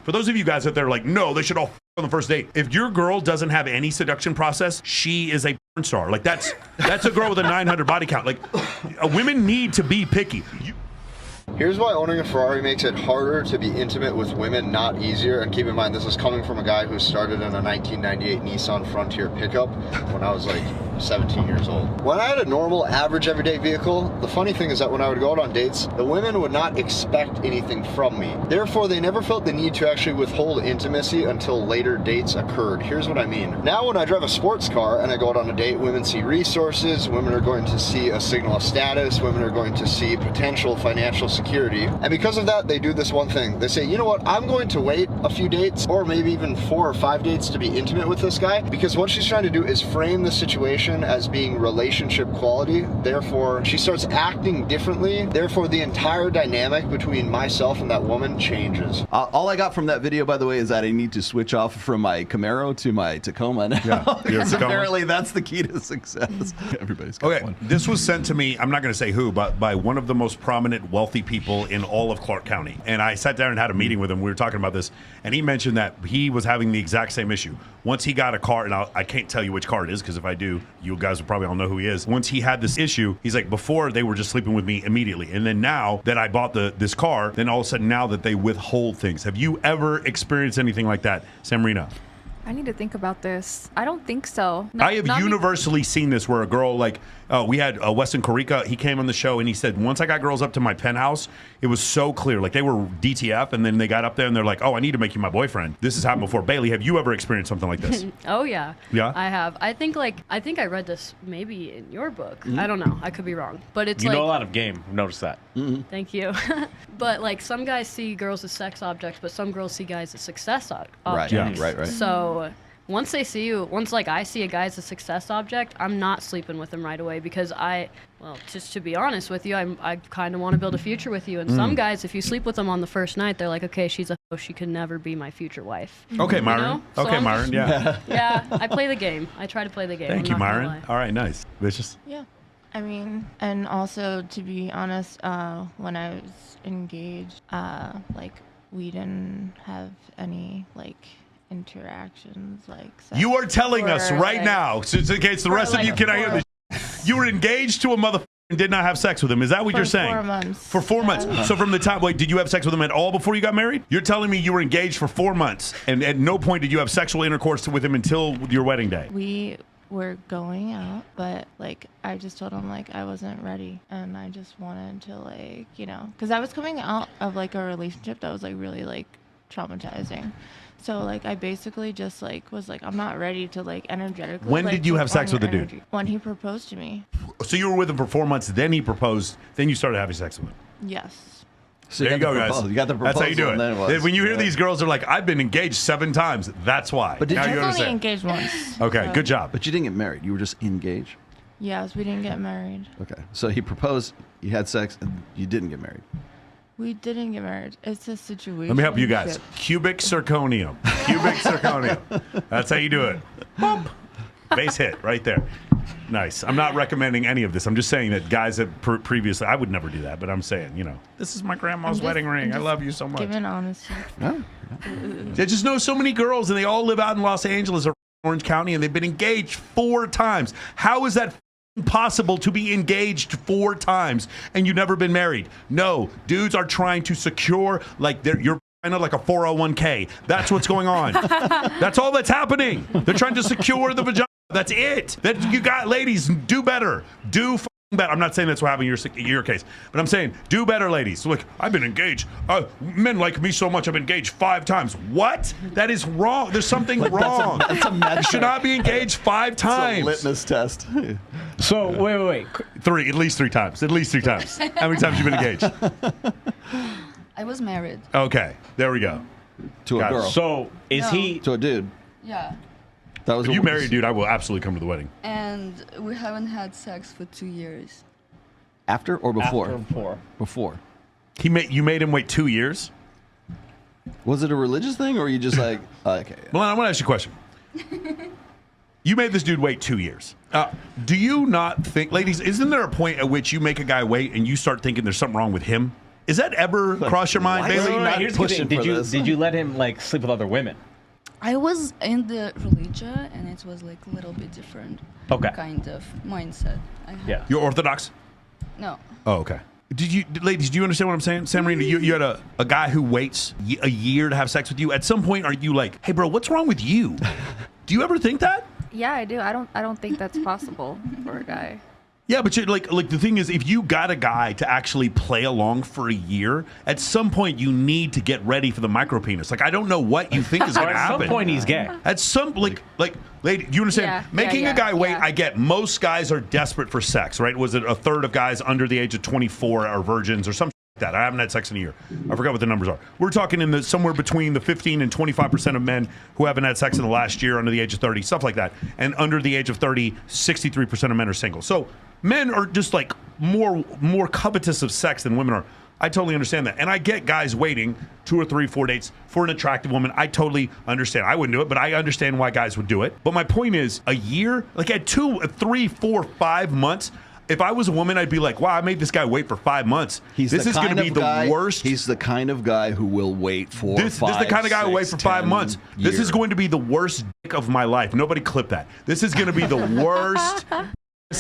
For those of you guys out there like, no, they should all on the first date. If your girl doesn't have any seduction process, she is a porn star. Like that's a girl with a 900 body count. Like women need to be picky. Here's why owning a Ferrari makes it harder to be intimate with women, not easier. And keep in mind, this is coming from a guy who started in a 1998 Nissan Frontier pickup when I was like 17 years old. When I had a normal, average, everyday vehicle, the funny thing is that when I would go out on dates, the women would not expect anything from me. Therefore, they never felt the need to actually withhold intimacy until later dates occurred. Here's what I mean. Now, when I drive a sports car and I go out on a date, women see resources, women are going to see a signal of status, women are going to see potential financial security. And because of that, they do this one thing. They say, you know what, I'm going to wait a few dates or maybe even 4 or 5 dates to be intimate with this guy, because what she's trying to do is frame the situation as being relationship quality. Therefore, she starts acting differently. Therefore, the entire dynamic between myself and that woman changes. All I got from that video, by the way, is that I need to switch off from my Camaro to my Tacoma now. Yeah, because apparently that's the key to success. Everybody's got one. This was sent to me, I'm not going to say who, but by one of the most prominent wealthy people in all of Clark County. And I sat down and had a meeting with him. We were talking about this, and he mentioned that he was having the exact same issue. Once he got a car, and I can't tell you which car it is, because if I do, you guys will probably all know who he is. Once he had this issue, he's like, before they were just sleeping with me immediately. And then now that I bought this car, then all of a sudden now that they withhold things. Have you ever experienced anything like that, Samrina? I need to think about this. I don't think so. I have universally seen this where a girl, like, we had Weston Corica, he came on the show and he said, once I got girls up to my penthouse, it was so clear. Like, they were DTF, and then they got up there and they're like, oh, I need to make you my boyfriend. This has happened before. Bailey, have you ever experienced something like this? Oh, yeah. Yeah? I have. I think I read this maybe in your book. I don't know. I could be wrong. But it's you like... know a lot of game. I've noticed that. Thank you. But, like, some guys see girls as sex objects, but some girls see guys as success objects. Yeah, right. So... once they see you, like I see a guy as a success object, I'm not sleeping with him right away because just to be honest with you, I kind of want to build a future with you. And some guys, if you sleep with them on the first night, they're like, okay, she's a hoe, she could never be my future wife. Okay, Myron. So okay, Myron, yeah. Yeah, I play the game. I try to play the game. Thank you, Myron. All right, nice. Vicious. Yeah. I mean, and also, to be honest, when I was engaged, we didn't have any, interactions sex You are telling us right now, since in case the rest of you cannot hear this, you were engaged to a motherfucker and did not have sex with him. Is that what you're saying? For 4 months. For 4 months. So from the time, did you have sex with him at all before you got married? You're telling me you were engaged for 4 months and at no point did you have sexual intercourse with him until your wedding day? We were going out, but I just told him I wasn't ready, and I just wanted to because I was coming out of a relationship that was really traumatizing. So I basically just was I'm not ready to energetically. When did you have sex with the dude? When he proposed to me. So you were with him for 4 months, then he proposed, then you started having sex with him. Yes. So there you go, guys. You got the proposal. That's how you do it. When you hear these girls are like, I've been engaged 7 times. That's why. But now I you was understand. only engaged once. Okay, so. good job. But you didn't get married. You were just engaged. Yes, we didn't get married. Okay. So he proposed, you had sex, and you didn't get married. We didn't get married. It's a situation. Let me help you guys. Cubic zirconium. Cubic zirconium. That's how you do it. Boop. Base hit right there. Nice. I'm not recommending any of this. I'm just saying that guys have previously, I would never do that, but I'm saying, this is my grandma's wedding ring. I love you so much. Giving honesty. No. I just know so many girls, and they all live out in Los Angeles or Orange County, and they've been engaged 4 times. How is that possible to be engaged 4 times and you've never been married? No, dudes are trying to secure you're kind of like a 401k. That's what's going on. That's all that's happening. They're trying to secure the vagina. That's it. That you got, ladies, do better. Do better. I'm not saying that's what happened in your case, but I'm saying do better, ladies. So I've been engaged. Men like me so much I've been engaged 5 times. What? That is wrong. There's something wrong. That's a metric. You should not be engaged 5 times. It's a litmus test. So wait. 3, at least 3 times. At least 3 times. How many times have you been engaged? I was married. Okay, there we go. To a girl. So is he to a dude? Yeah. That was if you married, dude, I will absolutely come to the wedding. And we haven't had sex for 2 years. After or before? After or before? Before. You made him wait 2 years? Was it a religious thing, or are you just okay? Well, I want to ask you a question. You made this dude wait 2 years. Do you not think, ladies, isn't there a point at which you make a guy wait and you start thinking there's something wrong with him? Is that ever crossed your mind, why is Bailey? he not Here's the pushing thing. for this? Did you let him like sleep with other women? I was in the religion, and it was like a little bit different Okay. kind of mindset. I had. Yeah. You're Orthodox? No. Oh, okay. Ladies, do you understand what I'm saying? San Marino, you had a guy who waits a year to have sex with you. At some point, are you like, hey, bro, what's wrong with you? Do you ever think that? Yeah, I do. I don't think that's possible for a guy. Yeah, but like the thing is, if you got a guy to actually play along for a year, at some point you need to get ready for the micro penis. Like I don't know what you think is Or going to at happen. some point he's gay. At some lady, do you understand? Yeah, Making yeah, a guy wait, yeah. I get. Most guys are desperate for sex, right? Was it a third of guys under the age of 24 are virgins or something like that? I haven't had sex in a year. I forgot what the numbers are. We're talking in the somewhere between the 15 and 25% of men who haven't had sex in the last year under the age of 30, stuff like that. And under the age of 30, 63% of men are single. So men are just like more covetous of sex than women are. I totally understand that. And I get guys waiting 2 or 3, 4 dates for an attractive woman. I totally understand. I wouldn't do it, but I understand why guys would do it. But my point is, a year, like at 2, 3, 4, 5 months, if I was a woman, I'd be like, wow, I made this guy wait for 5 months. This is going to be the worst. He's the kind of guy who will wait for This is the kind of guy who wait for 5 months. This is going to be the worst dick of my life. Nobody clip that. This is going to be the worst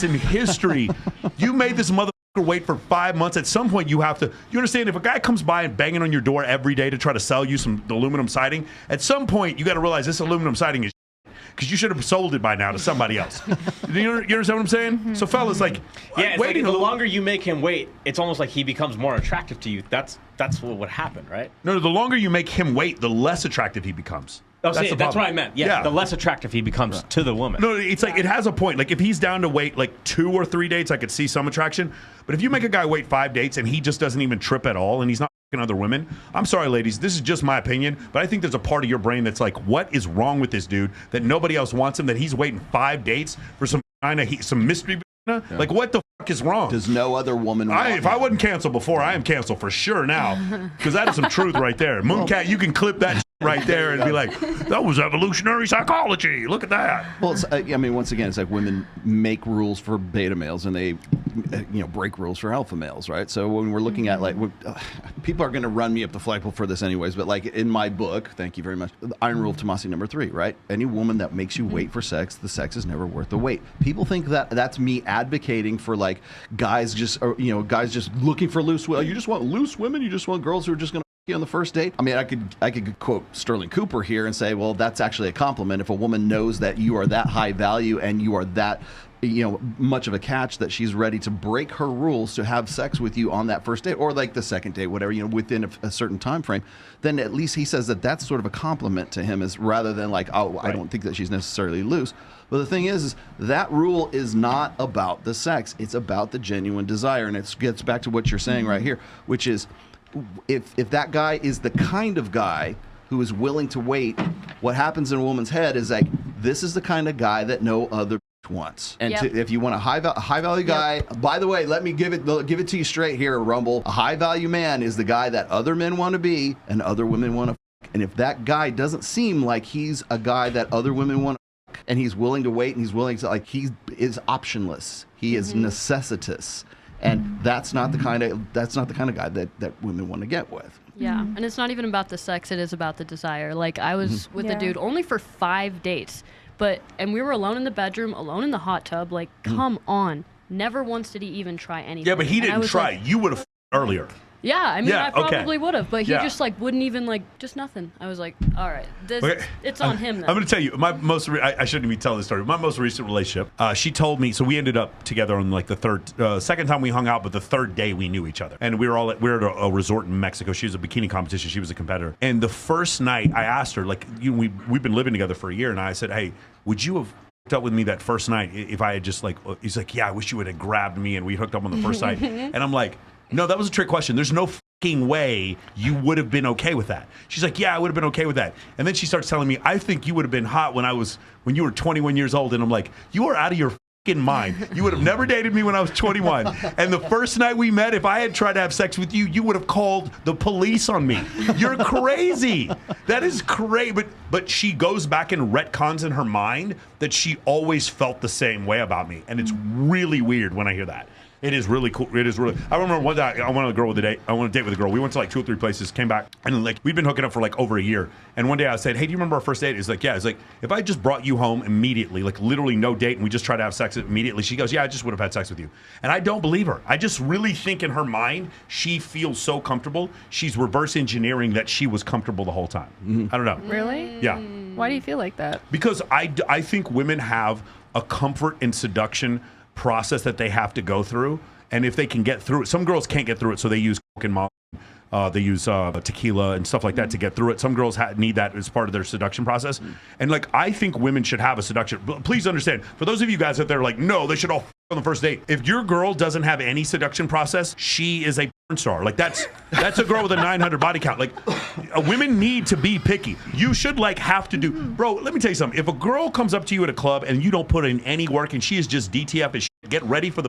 in history. You made this motherfucker wait for 5 months. At some point, you have to. You understand? If a guy comes by and banging on your door every day to try to sell you some aluminum siding, at some point you got to realize this aluminum siding is because you should have sold it by now to somebody else. You understand what I'm saying? Mm-hmm. So, fellas, like, Yeah, it's waiting like a the little. longer you make him wait, it's almost like he becomes more attractive to you. That's what would happen, right? No, the longer you make him wait, the less attractive he becomes. Oh, That's the that's problem. what I meant. Yeah, the less attractive he becomes to the woman. No, it's like it has a point. Like if he's down to wait like 2 or 3 dates, I could see some attraction. But if you make a guy wait 5 dates and he just doesn't even trip at all and he's not fucking other women, I'm sorry, ladies, this is just my opinion, but I think there's a part of your brain that's like, what is wrong with this dude that nobody else wants him? That he's waiting 5 dates for some mystery. Like what the fuck is wrong? Does no other woman want If I wasn't canceled before, I am canceled for sure now because that is some truth right there. Mooncat, you can clip that right there and be like, that was evolutionary psychology. Look at that. Well, it's, I mean, once again, it's like women make rules for beta males and they, break rules for alpha males, right? So when we're looking at like, people are going to run me up the flagpole for this anyways, but like in my book, thank you very much, the Iron Rule of Tomasi number 3, right? Any woman that makes you wait for sex, the sex is never worth the wait. People think that that's me advocating for like guys just looking for loose women. You just want loose women? You just want girls who are just going to on the first date? I mean, I could quote Sterling Cooper here and say, well, that's actually a compliment. If a woman knows that you are that high value and you are that much of a catch that she's ready to break her rules to have sex with you on that first date or like the second date, whatever, within a certain time frame, then at least he says that that's sort of a compliment to him, as rather than like, oh, right. I don't think that she's necessarily loose. But the thing is that rule is not about the sex. It's about the genuine desire. And it gets back to what you're saying right here, which is if that guy is the kind of guy who is willing to wait, what happens in a woman's head is like, this is the kind of guy that no other wants. And if you want a high value guy, by the way, let me give it to you straight here, Rumble. A high value man is the guy that other men want to be and other women want to fuck. And if that guy doesn't seem like he's a guy that other women want to fuck, and he's willing to wait and he's willing to, like, he is optionless, he is necessitous. And that's not the kind of guy that women want to get with. Yeah, and it's not even about the sex, it is about the desire. Like I was with a dude only for 5 dates, and we were alone in the bedroom, alone in the hot tub. Like, come on. Never once did he even try anything. Yeah, but he didn't try. Like, you would have earlier. Yeah, I mean, I okay. probably would have, but he just like wouldn't even just nothing. I was like, all right, it's on him then. I'm going to tell you, I shouldn't even tell this story. My most recent relationship, she told me, so we ended up together on like the second time we hung out, but the third day we knew each other. And we were at a resort in Mexico. She was a bikini competition. She was a competitor. And the first night I asked her, like, we've been living together for a year. And I said, hey, would you have hooked up with me that first night if I had just he's like, yeah, I wish you would have grabbed me and we hooked up on the first night. And I'm like, no, that was a trick question. There's no fucking way you would have been okay with that. She's like, yeah, I would have been okay with that. And then she starts telling me, I think you would have been hot when you were 21 years old. And I'm like, you are out of your fucking mind. You would have never dated me when I was 21. And the first night we met, if I had tried to have sex with you, you would have called the police on me. You're crazy. That is crazy. But she goes back and retcons in her mind that she always felt the same way about me. And it's really weird when I hear that. It is really cool. It is really. I remember one day I went on a girl with a date. I went on a date with a girl. We went to like 2 or 3 places, came back, and like we'd been hooking up for like over a year. And one day I said, "Hey, do you remember our first date?" It's like, "Yeah." It's like, if I just brought you home immediately, like literally no date, and we just tried to have sex immediately, she goes, "Yeah, I just would have had sex with you." And I don't believe her. I just really think in her mind she feels so comfortable. She's reverse engineering that she was comfortable the whole time. I don't know. Really? Yeah. Why do you feel like that? Because I think women have a comfort in seduction process that they have to go through. And if they can get through it, some girls can't get through it, so they use coke and molly. They use tequila and stuff like that to get through it. Some girls need that as part of their seduction process. And like, I think women should have a seduction. But please understand, for those of you guys out there like, no, they should all on the first date. If your girl doesn't have any seduction process, she is a porn star. Like that's a girl with a 900 body count. Like women need to be picky. You should like have to do, bro. Let me tell you something. If a girl comes up to you at a club and you don't put in any work and she is just DTF as shit, get ready for the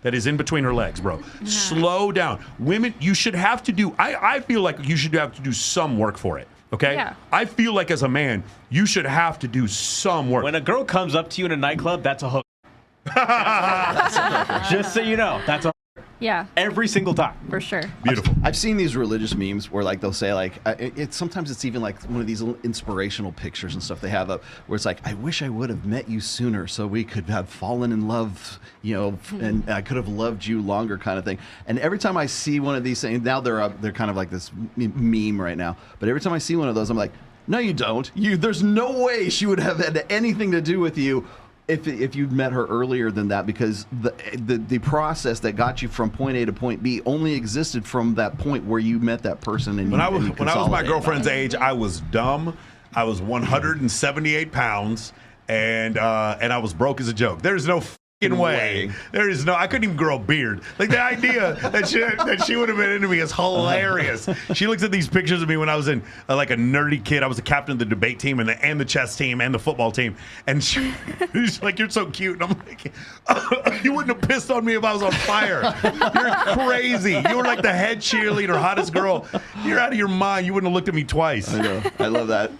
that is in between her legs, bro. Slow down. Women, you should have to do, I feel like you should have to do some work for it. Okay? Yeah. I feel like as a man, you should have to do some work. When a girl comes up to you in a nightclub, that's a hook. Just so you know, that's a Yeah, every single time. for sure. Beautiful. I've seen these religious memes where like they'll say like sometimes it's even like one of these little inspirational pictures and stuff they have up where it's like, I wish I would have met you sooner so we could have fallen in love, you know, and I could have loved you longer, kind of thing. And every time I see one of these things, now they're kind of like this meme right now, but every time I see one of those, I'm like, no, you don't. There's no way she would have had anything to do with you if you'd met her earlier than that, because the process that got you from point A to point B only existed from that point where you met that person. And when I was my girlfriend's age, I was dumb. I was 178 pounds, and I was broke as a joke. There's no way. There is no. I couldn't even grow a beard. Like the idea that she would have been into me is hilarious. She looks at these pictures of me when I was in like a nerdy kid. I was the captain of the debate team and the chess team and the football team. And she's like, "You're so cute." And I'm like, "You wouldn't have pissed on me if I was on fire. You're crazy. You were like the head cheerleader, hottest girl. You're out of your mind. You wouldn't have looked at me twice." I know. I love that.